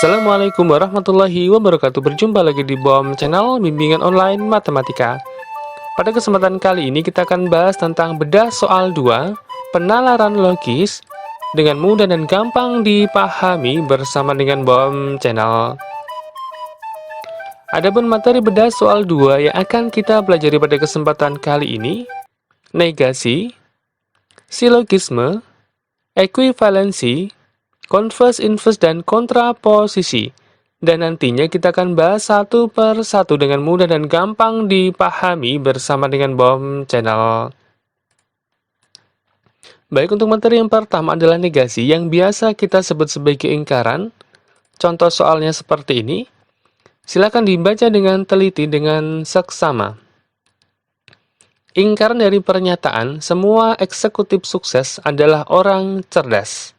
Assalamualaikum warahmatullahi wabarakatuh. Berjumpa lagi di BOM Channel Bimbingan Online Matematika. Pada kesempatan kali ini kita akan bahas tentang bedah soal 2, penalaran logis dengan mudah dan gampang dipahami bersama dengan BOM Channel. Adapun materi bedah soal 2 yang akan kita pelajari pada kesempatan kali ini, negasi, silogisme, ekuivalensi, converse, inverse, dan kontraposisi. Dan nantinya kita akan bahas satu per satu dengan mudah dan gampang dipahami bersama dengan BOM Channel. Baik, untuk materi yang pertama adalah negasi yang biasa kita sebut sebagai ingkaran. Contoh soalnya seperti ini. Silakan dibaca dengan teliti dengan seksama. Ingkaran dari pernyataan, semua eksekutif sukses adalah orang cerdas.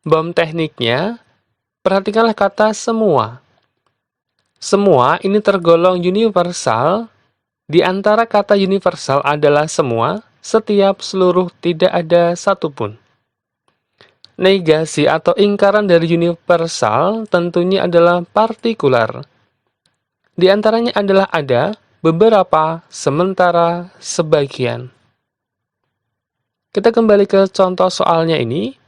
BOM tekniknya, perhatikanlah kata semua. Semua ini tergolong universal. Di antara kata universal adalah semua, setiap, seluruh, tidak ada satupun. Negasi atau ingkaran dari universal tentunya adalah partikular. Di antaranya adalah ada, beberapa, sementara, sebagian. Kita kembali ke contoh soalnya ini.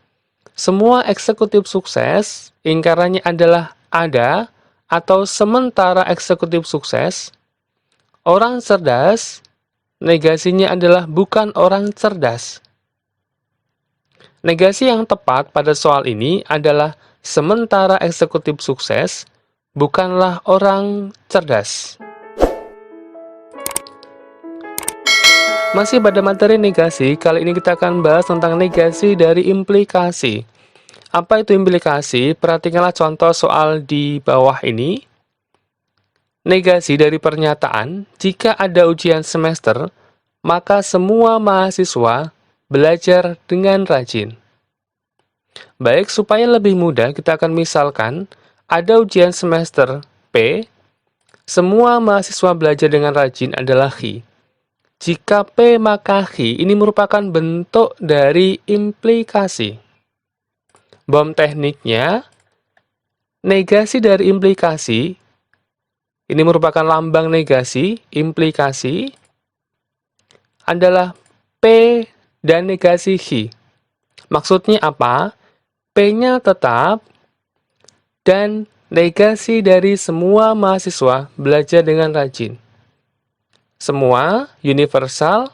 Semua eksekutif sukses, ingkarannya adalah ada atau sementara eksekutif sukses. Orang cerdas, negasinya adalah bukan orang cerdas. Negasi yang tepat pada soal ini adalah sementara eksekutif sukses, bukanlah orang cerdas. Masih pada materi negasi, kali ini kita akan bahas tentang negasi dari implikasi. Apa itu implikasi? Perhatikanlah contoh soal di bawah ini. Negasi dari pernyataan, jika ada ujian semester, maka semua mahasiswa belajar dengan rajin. Baik, supaya lebih mudah, kita akan misalkan ada ujian semester P, semua mahasiswa belajar dengan rajin adalah H. Jika P maka H, ini merupakan bentuk dari implikasi. BOM tekniknya, negasi dari implikasi, ini merupakan lambang negasi, implikasi, adalah P dan negasi H. Maksudnya apa? P-nya tetap, dan negasi dari semua mahasiswa belajar dengan rajin. Semua, universal,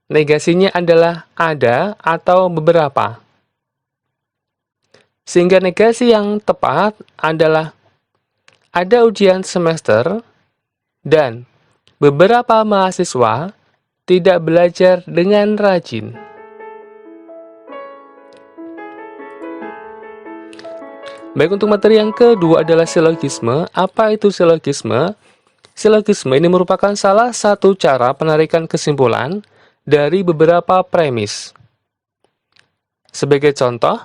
negasinya adalah ada atau beberapa. Sehingga negasi yang tepat adalah ada ujian semester dan beberapa mahasiswa tidak belajar dengan rajin. Baik, untuk materi yang kedua adalah silogisme. Apa itu silogisme? Silogisme ini merupakan salah satu cara penarikan kesimpulan dari beberapa premis. Sebagai contoh,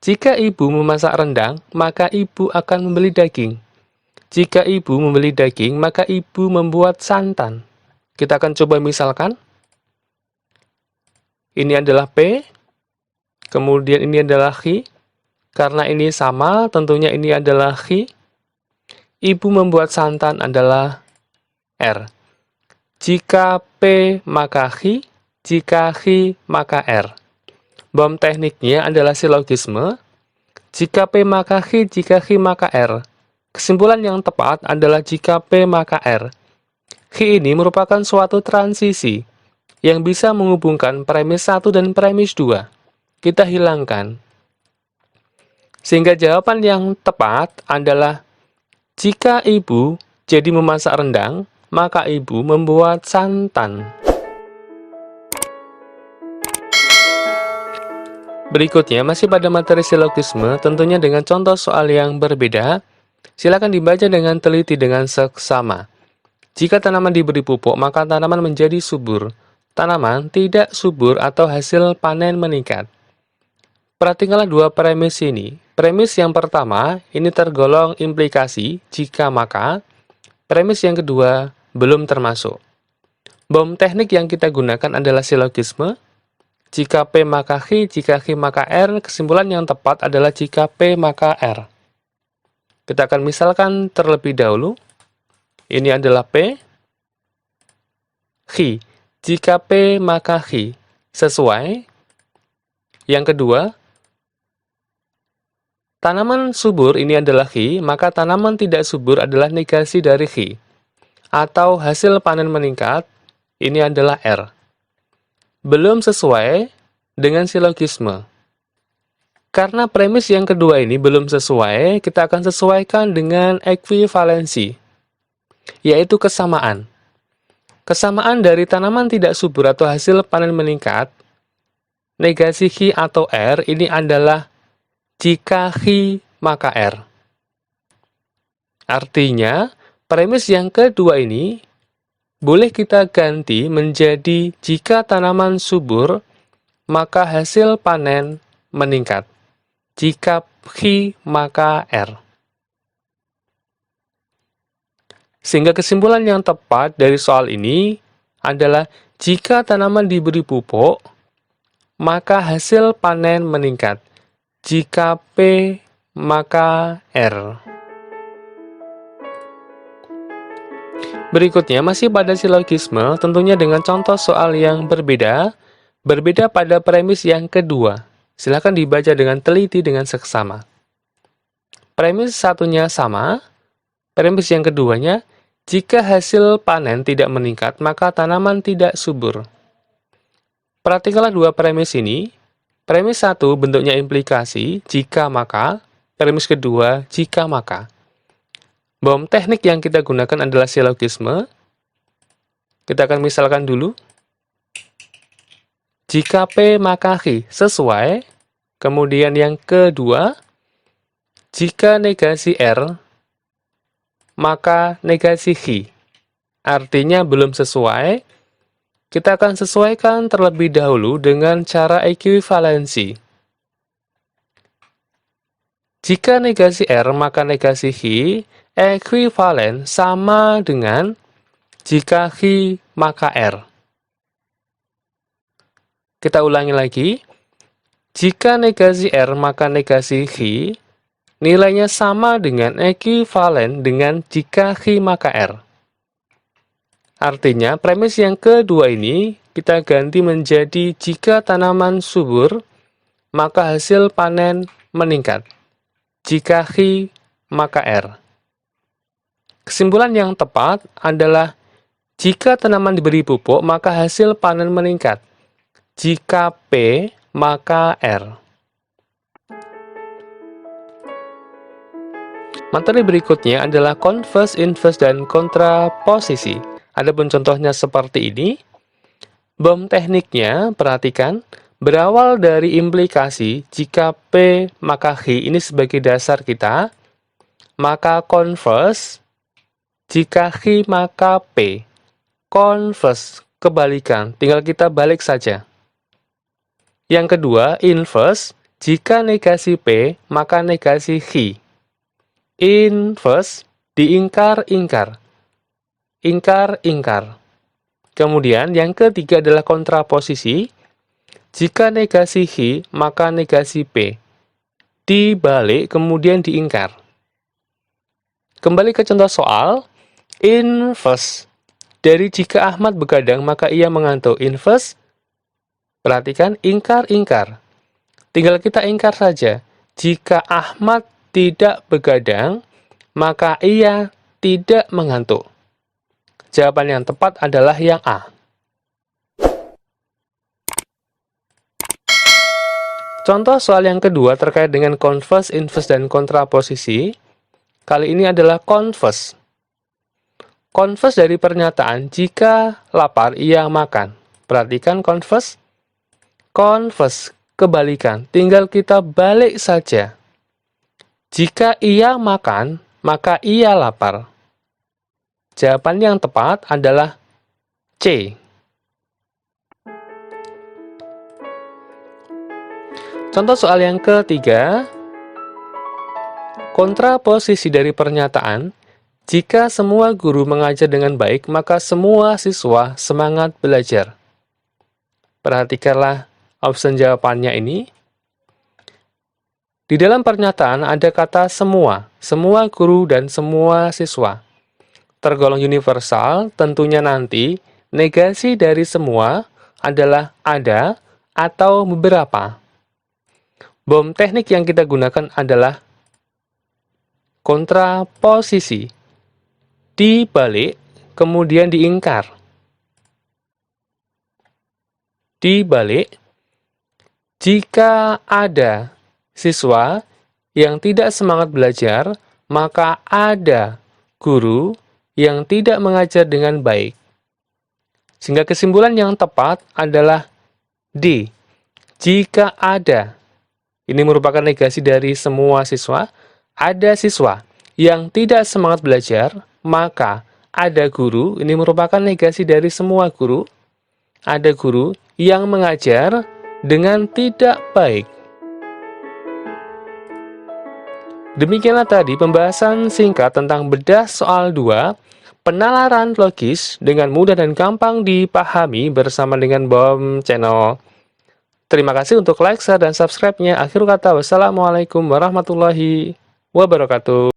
jika ibu memasak rendang, maka ibu akan membeli daging. Jika ibu membeli daging, maka ibu membuat santan. Kita akan coba misalkan. Ini adalah P, kemudian ini adalah H. Karena ini sama, tentunya ini adalah H. Ibu membuat santan adalah R. Jika P maka H, jika H maka R. BOM tekniknya adalah silogisme. Jika P maka H, jika H maka R. Kesimpulan yang tepat adalah jika P maka R. H ini merupakan suatu transisi yang bisa menghubungkan premis 1 dan premis 2. Kita hilangkan. Sehingga jawaban yang tepat adalah jika ibu jadi memasak rendang, maka ibu membuat santan. Berikutnya, masih pada materi silogisme, tentunya dengan contoh soal yang berbeda. Silakan dibaca dengan teliti dengan seksama. Jika tanaman diberi pupuk, maka tanaman menjadi subur. Tanaman tidak subur atau hasil panen meningkat. Perhatikanlah dua premis ini. Premis yang pertama, ini tergolong implikasi, jika maka. Premis yang kedua, belum termasuk. BOM teknik yang kita gunakan adalah silogisme. Jika P maka H, jika H maka R, kesimpulan yang tepat adalah jika P maka R. Kita akan misalkan terlebih dahulu. Ini adalah P. Khi. Jika P, maka khi. Sesuai. Yang kedua, tanaman subur ini adalah khi, maka tanaman tidak subur adalah negasi dari khi. Atau hasil panen meningkat, ini adalah R. Belum sesuai dengan silogisme. Karena premis yang kedua ini belum sesuai, kita akan sesuaikan dengan ekuivalensi, yaitu kesamaan. Kesamaan dari tanaman tidak subur atau hasil panen meningkat, negasi khi atau R ini adalah jika khi maka R. Artinya, premis yang kedua ini boleh kita ganti menjadi jika tanaman subur, maka hasil panen meningkat. Jika khi maka R. Sehingga kesimpulan yang tepat dari soal ini adalah jika tanaman diberi pupuk, maka hasil panen meningkat. Jika P, maka R. Berikutnya, masih pada silogisme, tentunya dengan contoh soal yang berbeda pada premis yang kedua. Silakan dibaca dengan teliti dengan seksama. Premis satunya sama, premis yang keduanya, jika hasil panen tidak meningkat, maka tanaman tidak subur. Perhatikanlah dua premis ini. Premis satu bentuknya implikasi, jika maka. Premis kedua, jika maka. Bom teknik yang kita gunakan adalah silogisme. Kita akan misalkan dulu. Jika P maka khi, sesuai. Kemudian yang kedua, jika negasi R, maka negasi khi. Artinya belum sesuai. Kita akan sesuaikan terlebih dahulu dengan cara ekuivalensi. Jika negasi R, maka negasi khi ekuivalen sama dengan jika khi, maka R. Kita ulangi lagi. Jika negasi R, maka negasi khi nilainya sama dengan ekuivalen dengan jika khi, maka R. Artinya, premis yang kedua ini kita ganti menjadi jika tanaman subur, maka hasil panen meningkat. Jika khi, maka R. Kesimpulan yang tepat adalah jika tanaman diberi pupuk, maka hasil panen meningkat. Jika P, maka R. Materi berikutnya adalah converse, inverse, dan kontraposisi. Adapun contohnya seperti ini. Bom tekniknya, perhatikan, berawal dari implikasi jika P maka khi ini sebagai dasar kita, maka converse, jika khi maka P. Converse, kebalikan, tinggal kita balik saja. Yang kedua, inverse, jika negasi P, maka negasi khi. Inverse, diingkar-ingkar. Ingkar-ingkar. Kemudian yang ketiga adalah kontraposisi. Jika negasi khi, maka negasi P. Dibalik, kemudian diingkar. Kembali ke contoh soal. Inverse. Dari jika Ahmad begadang, maka ia mengantuk. Inverse. Perhatikan, ingkar-ingkar. Tinggal kita ingkar saja. Jika Ahmad tidak begadang, maka ia tidak mengantuk. Jawaban yang tepat adalah yang A. Contoh soal yang kedua terkait dengan converse, inverse, dan kontraposisi. Kali ini adalah converse. Converse dari pernyataan jika lapar ia makan. Perhatikan converse. Converse, kebalikan. Tinggal kita balik saja. Jika ia makan, maka ia lapar. Jawaban yang tepat adalah C. Contoh soal yang ketiga. Kontraposisi dari pernyataan, jika semua guru mengajar dengan baik, maka semua siswa semangat belajar. Perhatikanlah option jawabannya ini. Di dalam pernyataan ada kata semua guru dan semua siswa. Tergolong universal, tentunya nanti negasi dari semua adalah ada atau beberapa. Bom teknik yang kita gunakan adalah kontraposisi. Dibalik, kemudian diingkar. Dibalik, jika ada siswa yang tidak semangat belajar, maka ada guru yang tidak mengajar dengan baik. Sehingga kesimpulan yang tepat adalah D. Jika ada, ini merupakan negasi dari semua siswa, ada siswa yang tidak semangat belajar, maka ada guru, ini merupakan negasi dari semua guru, ada guru yang mengajar dengan tidak baik. Demikianlah tadi pembahasan singkat tentang bedah soal 2, penalaran logis dengan mudah dan gampang dipahami bersama dengan BOM Channel. Terima kasih untuk like, share, dan subscribe-nya. Akhir kata, wassalamualaikum warahmatullahi wabarakatuh.